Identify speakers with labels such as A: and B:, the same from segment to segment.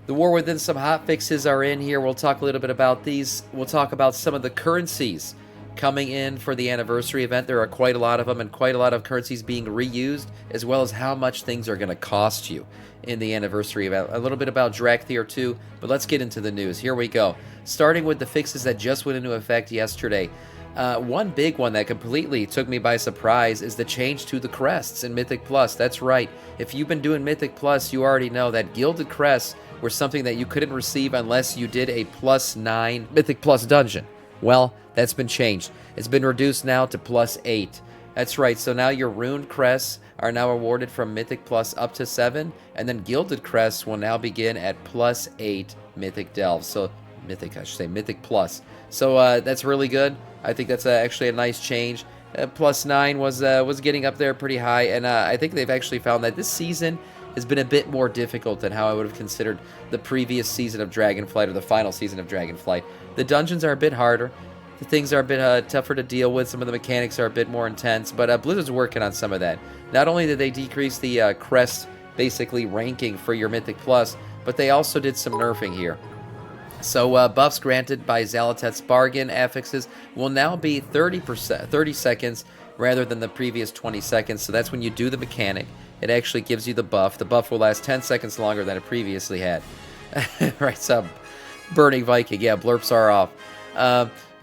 A: The War Within, some hotfixes are in here. We'll talk a little bit about these. We'll talk about some of the currencies coming in for the anniversary event. There are quite a lot of them and quite a lot of currencies being reused, as well as how much things are going to cost you in the anniversary event. A little bit about Dracthyr too, but let's get into the news. Here we go. Starting with the fixes that just went into effect yesterday. One big one that completely took me by surprise is the change to the crests in Mythic Plus. That's right. If you've been doing Mythic Plus, you already know that gilded crests were something that you couldn't receive unless you did a +9 Mythic Plus dungeon. Well, that's been changed. It's been reduced now to +8. That's right. So now your runed crests are now awarded from Mythic Plus up to 7, and then gilded crests will now begin at +8 Mythic Delves. So Mythic, I should say Mythic Plus. So that's really good. I think that's actually a nice change. +9 was getting up there pretty high, and I think they've actually found that this season has been a bit more difficult than how I would have considered the previous season of Dragonflight or the final season of Dragonflight. The dungeons are a bit harder. The things are a bit tougher to deal with. Some of the mechanics are a bit more intense, but Blizzard's working on some of that. Not only did they decrease the crest basically ranking for your Mythic Plus, but they also did some nerfing here. So buffs granted by Xal'atath's bargain affixes will now be 30 seconds rather than the previous 20 seconds. So that's when you do the mechanic. It actually gives you the buff. The buff will last 10 seconds longer than it previously had. Right, so Burning Viking, yeah, blurps are off.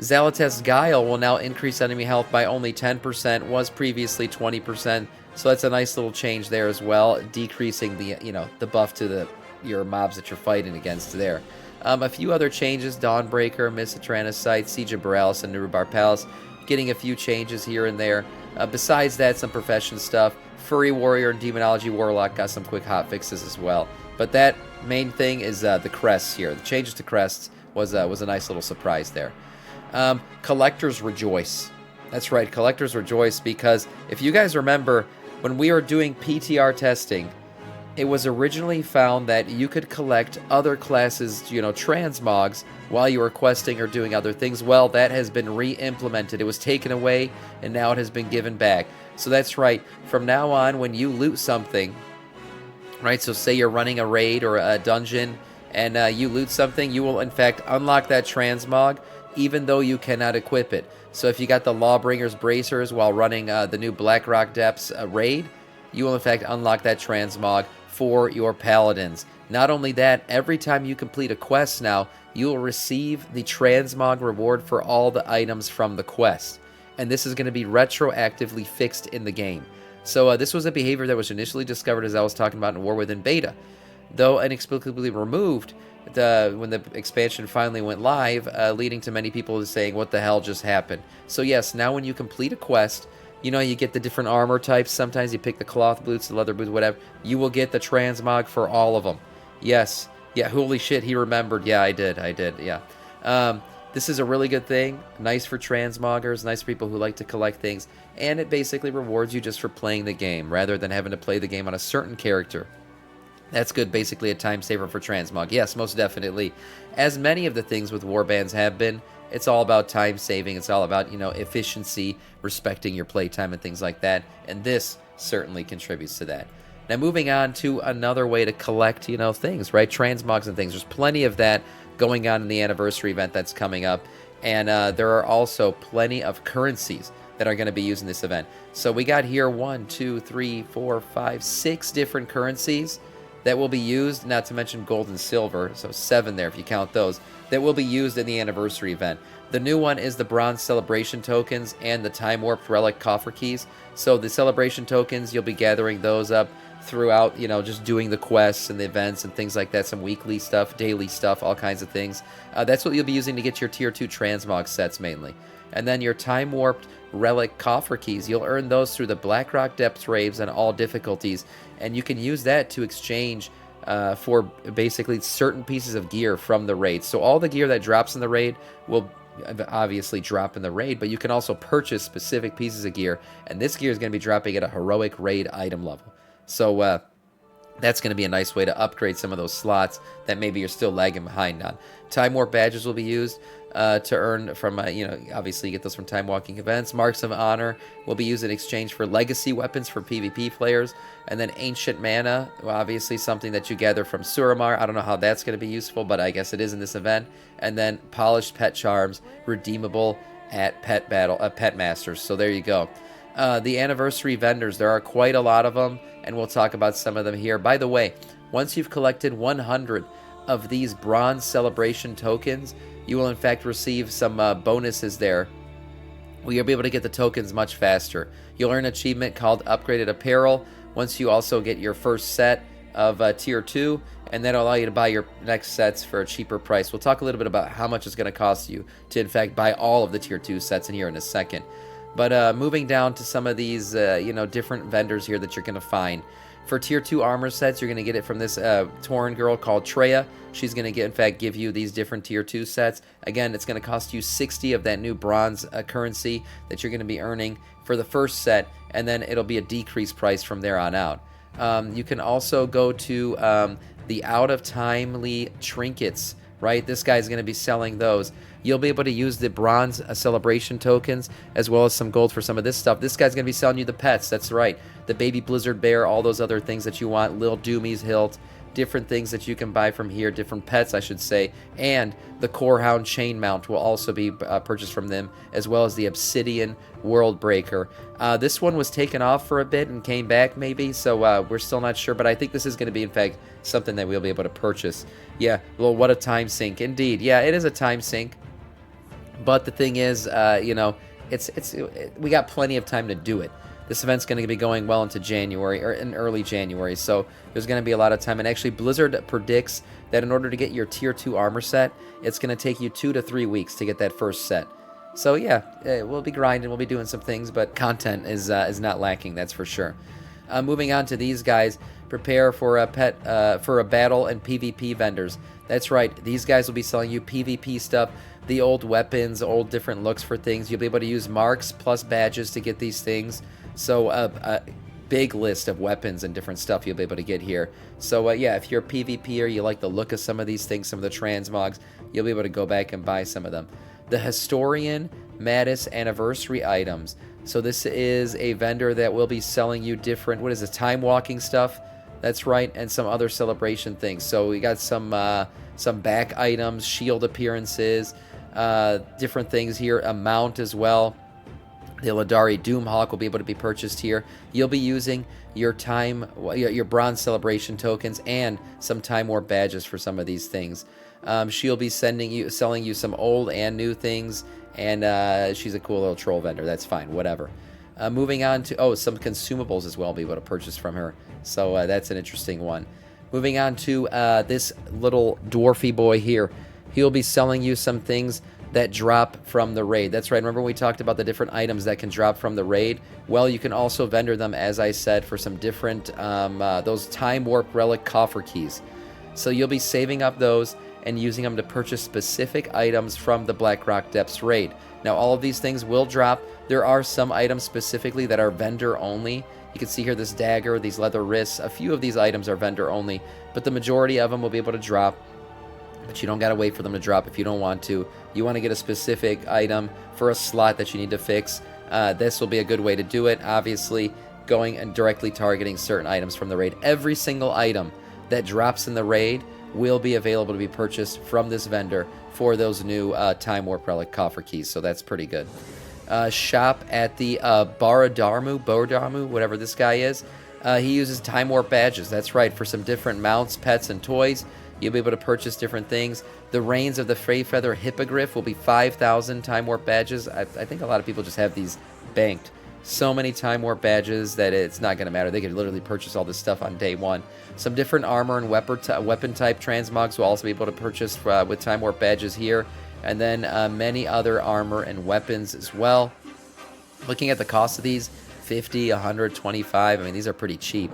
A: Xal'atath's Guile will now increase enemy health by only 10%, was previously 20%. So that's a nice little change there as well, decreasing the buff to your mobs that you're fighting against there. A few other changes: Dawnbreaker, Miss Atrantis Sight, Siege of Borealis, and Nurubar Palace, getting a few changes here and there. Besides that, some profession stuff. Furry Warrior and Demonology Warlock got some quick hotfixes as well. But that main thing is the crests here. The changes to crests was a nice little surprise there. Collectors rejoice. That's right, collectors rejoice, because if you guys remember, when we were doing PTR testing, it was originally found that you could collect other classes, transmogs, while you were questing or doing other things. Well, that has been re-implemented. It was taken away, and now it has been given back. So that's right. From now on, when you loot something, right, so say you're running a raid or a dungeon, and you loot something, you will, in fact, unlock that transmog, even though you cannot equip it. So if you got the Lawbringer's Bracers while running the new Blackrock Depths raid, you will, in fact, unlock that transmog for your paladins. Not only that, every time you complete a quest now, you will receive the transmog reward for all the items from the quest. And this is going to be retroactively fixed in the game. So this was a behavior that was initially discovered, as I was talking about, in War Within Beta, though inexplicably removed when the expansion finally went live, leading to many people saying, what the hell just happened? So yes, now when you complete a quest, you get the different armor types. Sometimes you pick the cloth boots, the leather boots, whatever. You will get the transmog for all of them. Yes. Yeah, holy shit, he remembered. Yeah, I did, yeah. This is a really good thing. Nice for transmoggers, nice for people who like to collect things. And it basically rewards you just for playing the game, rather than having to play the game on a certain character. That's good, basically a time saver for transmog. Yes, most definitely. As many of the things with warbands have been, it's all about time saving. It's all about, efficiency, respecting your playtime and things like that. And this certainly contributes to that. Now, moving on to another way to collect, things, right? Transmogs and things. There's plenty of that going on in the anniversary event that's coming up. And there are also plenty of currencies that are going to be used in this event. So we got here 1, 2, 3, 4, 5, 6 different currencies that will be used, not to mention gold and silver, so 7 there if you count those, that will be used in the anniversary event. The new one is the bronze celebration tokens and the time warped relic coffer keys. So the celebration tokens, you'll be gathering those up throughout, just doing the quests and the events and things like that, some weekly stuff, daily stuff, all kinds of things. That's what you'll be using to get your tier 2 transmog sets mainly. And then your time warped relic coffer keys, you'll earn those through the Blackrock Depths raves on all difficulties, and you can use that to exchange for basically certain pieces of gear from the raid. So all the gear that drops in the raid will obviously drop in the raid, but you can also purchase specific pieces of gear, and this gear is going to be dropping at a heroic raid item level. So That's going to be a nice way to upgrade some of those slots that maybe you're still lagging behind on. Time Warp badges will be used to earn from, obviously you get those from time walking events. Marks of Honor will be used in exchange for legacy weapons for PvP players. And then Ancient Mana, well, obviously something that you gather from Suramar. I don't know how that's going to be useful, but I guess it is in this event. And then Polished Pet Charms, redeemable at Pet Masters. So there you go. The anniversary vendors, there are quite a lot of them, and we'll talk about some of them here. By the way, once you've collected 100 of these bronze celebration tokens, you will in fact receive some bonuses there. Well, you'll be able to get the tokens much faster. You'll earn an achievement called Upgraded Apparel once you also get your first set of Tier 2, and that'll allow you to buy your next sets for a cheaper price. We'll talk a little bit about how much it's going to cost you to in fact buy all of the Tier 2 sets in here in a second. But moving down to some of these, different vendors here that you're going to find. For Tier 2 armor sets, you're going to get it from this Tauren girl called Treya. She's going to, give you these different Tier 2 sets. Again, it's going to cost you 60 of that new bronze currency that you're going to be earning for the first set, and then it'll be a decreased price from there on out. You can also go to the out-of-timely trinkets, right? This guy's going to be selling those. You'll be able to use the bronze celebration tokens as well as some gold for some of this stuff. This guy's going to be selling you the pets. That's right. The baby blizzard bear, all those other things that you want. Lil Doomy's hilt, different things that you can buy from here, different pets, I should say. And the Corehound chain mount will also be purchased from them, as well as the Obsidian World Breaker. This one was taken off for a bit and came back maybe, so we're still not sure. But I think this is going to be, in fact, something that we'll be able to purchase. Yeah, well, what a time sink. Indeed. Yeah, it is a time sink. But the thing is, we got plenty of time to do it. This event's going to be going well into January, or in early January, so there's going to be a lot of time. And actually, Blizzard predicts that in order to get your Tier 2 armor set, it's going to take you 2 to 3 weeks to get that first set. So yeah, we'll be grinding, we'll be doing some things, but content is not lacking, that's for sure. Moving on to these guys, prepare for a battle and PvP vendors. That's right, these guys will be selling you PvP stuff, the old weapons, old different looks for things. You'll be able to use marks plus badges to get these things. So a big list of weapons and different stuff you'll be able to get here. So yeah, if you're a PvPer, you like the look of some of these things, some of the transmogs, you'll be able to go back and buy some of them. The Historian Mattis Anniversary items. So this is a vendor that will be selling you different, time walking stuff. That's right, and some other celebration things. So we got some back items, shield appearances, different things here, a mount as well. The Eladari Doomhawk will be able to be purchased here. You'll be using your bronze celebration tokens and some Time Warp badges for some of these things. She'll be selling you some old and new things, and she's a cool little troll vendor. That's fine, whatever. Moving on to some consumables as well, be able to purchase from her. So that's an interesting one. Moving on to this little dwarfy boy here. He'll be selling you some things that drop from the raid. That's right. Remember we talked about the different items that can drop from the raid? Well, you can also vendor them, as I said, for some different, those Time Warp Relic coffer keys. So you'll be saving up those and using them to purchase specific items from the Blackrock Depths raid. Now, all of these things will drop. There are some items specifically that are vendor only. You can see here this dagger, these leather wrists. A few of these items are vendor only, but the majority of them will be able to drop. But you don't got to wait for them to drop if you don't want to. You want to get a specific item for a slot that you need to fix. This will be a good way to do it. Obviously, going and directly targeting certain items from the raid. Every single item that drops in the raid will be available to be purchased from this vendor for those new Time Warp Relic coffer keys. So that's pretty good. Shop at the Bodarmu, whatever this guy is. He uses Time Warp badges. That's right, for some different mounts, pets, and toys. You'll be able to purchase different things. The Reigns of the Freyfeather Hippogriff will be 5,000 Time Warp badges. I think a lot of people just have these banked. So many Time Warp badges that it's not going to matter. They could literally purchase all this stuff on day one. Some different armor and weapon type transmogs will also be able to purchase with Time Warp badges here. And then many other armor and weapons as well. Looking at the cost of these, 50, 125. I mean, these are pretty cheap.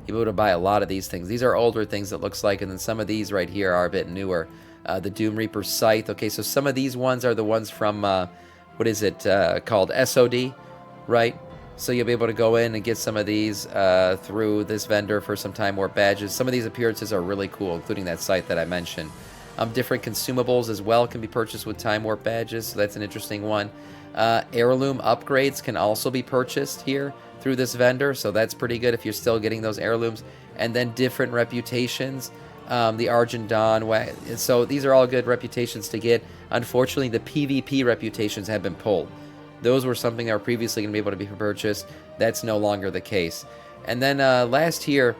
A: You'll be able to buy a lot of these things. These are older things, it looks like, and then some of these right here are a bit newer. The Doom Reaper Scythe. Okay, so some of these ones are the ones from, called SOD, right? So you'll be able to go in and get some of these through this vendor for some Time Warp badges. Some of these appearances are really cool, including that site that I mentioned. Different consumables as well can be purchased with Time Warp badges, so that's an interesting one. Heirloom upgrades can also be purchased here through this vendor, so that's pretty good if you're still getting those heirlooms. And then different reputations, the Argent Dawn. So these are all good reputations to get. Unfortunately, the PvP reputations have been pulled. Those were something that were previously going to be able to be purchased. That's no longer the case. And then last here,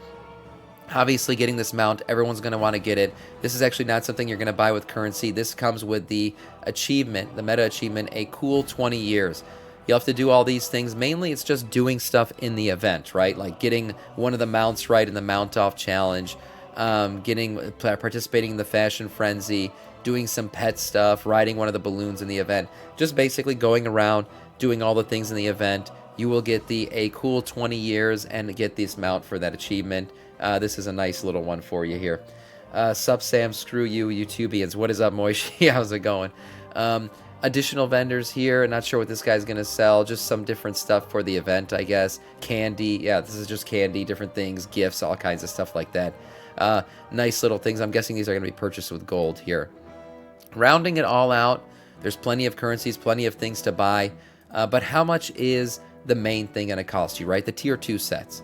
A: obviously getting this mount, everyone's going to want to get it. This is actually not something you're going to buy with currency. This comes with the achievement, the meta achievement, a cool 20 years. You'll have to do all these things. Mainly, it's just doing stuff in the event, right? Like getting one of the mounts right in the mount off challenge, participating in the fashion frenzy, doing some pet stuff, riding one of the balloons in the event. Just basically going around, doing all the things in the event. You will get a cool 20 years and get this mount for that achievement. This is a nice little one for you here. Sup Sam, screw you, YouTubians. What is up, Moishi? How's it going? Additional vendors here. Not sure what this guy's going to sell. Just some different stuff for the event, I guess. Candy. Yeah, this is just candy, different things, gifts, all kinds of stuff like that. Nice little things. I'm guessing these are going to be purchased with gold here. Rounding it all out, there's plenty of currencies, plenty of things to buy. But how much is the main thing going to cost you, right? The tier 2 sets.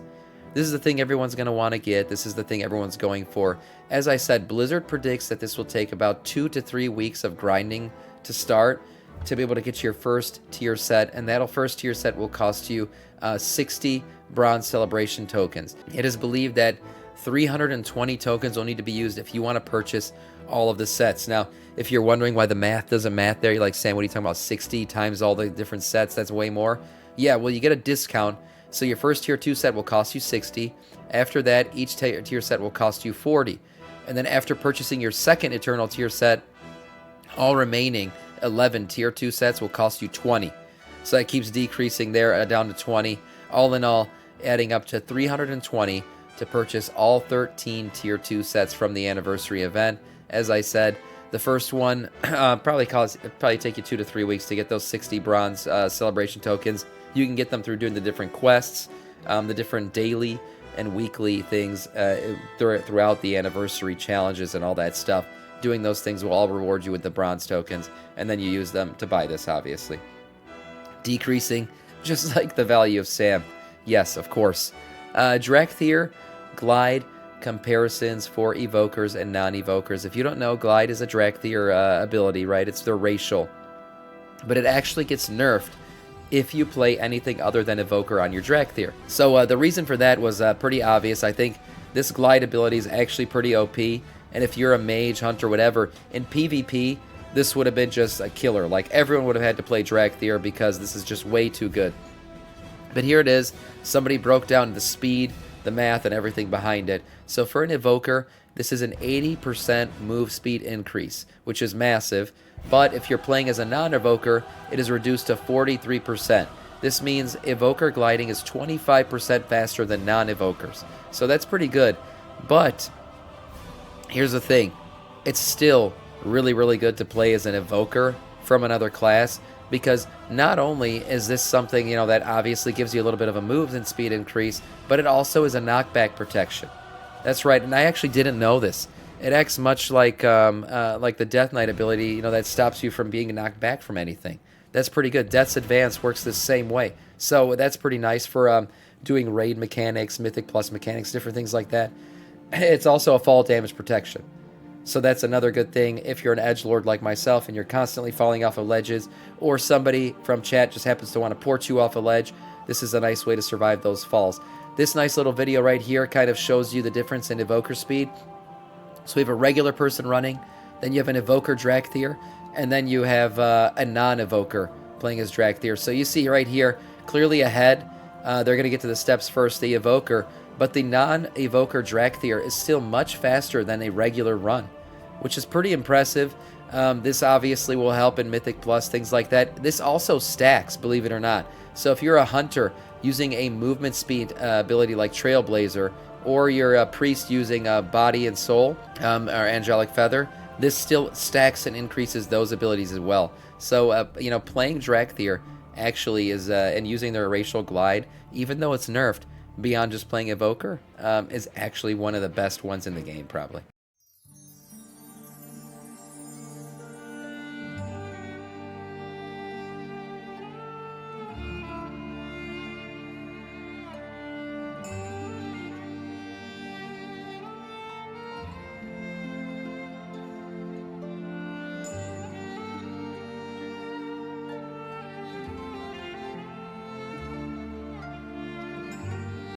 A: This is the thing everyone's going to want to get. This is the thing everyone's going for. As I said, Blizzard predicts that this will take about 2 to 3 weeks of grinding to start to be able to get your first tier set, and that first tier set will cost you 60 bronze celebration tokens. It is believed that 320 tokens will need to be used if you want to purchase all of the sets. Now, if you're wondering why the math doesn't math there, you're like, Sam, what are you talking about, 60 times all the different sets? That's way more. Yeah, well, you get a discount. So your first tier 2 set will cost you 60. After that, each tier set will cost you 40. And then after purchasing your second eternal tier set, all remaining 11 tier 2 sets will cost you 20. So that keeps decreasing there down to 20. All in all, adding up to 320 to purchase all 13 tier 2 sets from the anniversary event. As I said, the first one probably take you 2 to 3 weeks to get those 60 bronze celebration tokens. You can get them through doing the different quests, the different daily and weekly things throughout the anniversary challenges and all that stuff. Doing those things will all reward you with the bronze tokens, and then you use them to buy this, obviously. Decreasing, just like the value of Sam. Yes, of course. Dracthyr, Glide, comparisons for evokers and non-evokers. If you don't know, Glide is a Dracthyr ability, right? It's their racial. But it actually gets nerfed if you play anything other than Evoker on your Dracthyr. So the reason for that was pretty obvious. I think this Glide ability is actually pretty OP, and if you're a mage, hunter, whatever, in PvP, this would have been just a killer. Like, everyone would have had to play Dracthyr because this is just way too good. But here it is. Somebody broke down the speed, the math, and everything behind it. So for an Evoker, this is an 80% move speed increase, which is massive. But if you're playing as a non-Evoker, it is reduced to 43%. This means Evoker gliding is 25% faster than non-Evokers. So that's pretty good. But here's the thing. It's still really, really good to play as an Evoker from another class, because not only is this something, that obviously gives you a little bit of a movement speed increase, but it also is a knockback protection. That's right, and I actually didn't know this. It acts much like the Death Knight ability, that stops you from being knocked back from anything. That's pretty good. Death's Advance works the same way. So that's pretty nice for doing raid mechanics, Mythic Plus mechanics, different things like that. It's also a fall damage protection. So that's another good thing if you're an edgelord like myself and you're constantly falling off of ledges, or somebody from chat just happens to want to port you off a ledge. This is a nice way to survive those falls. This nice little video right here kind of shows you the difference in Evoker speed. So we have a regular person running, then you have an Evoker Dracthyr, and then you have a non-Evoker playing as Dracthyr. So you see right here, clearly ahead, they're going to get to the steps first, the Evoker, but the non-Evoker Dracthyr is still much faster than a regular run, which is pretty impressive. This obviously will help in Mythic Plus, things like that. This also stacks, believe it or not. So if you're a hunter using a movement speed ability like Trailblazer, or you're a priest using Body and Soul, or Angelic Feather, this still stacks and increases those abilities as well. So, playing Dracthyr actually is, and using their racial glide, even though it's nerfed, beyond just playing Evoker, is actually one of the best ones in the game, probably.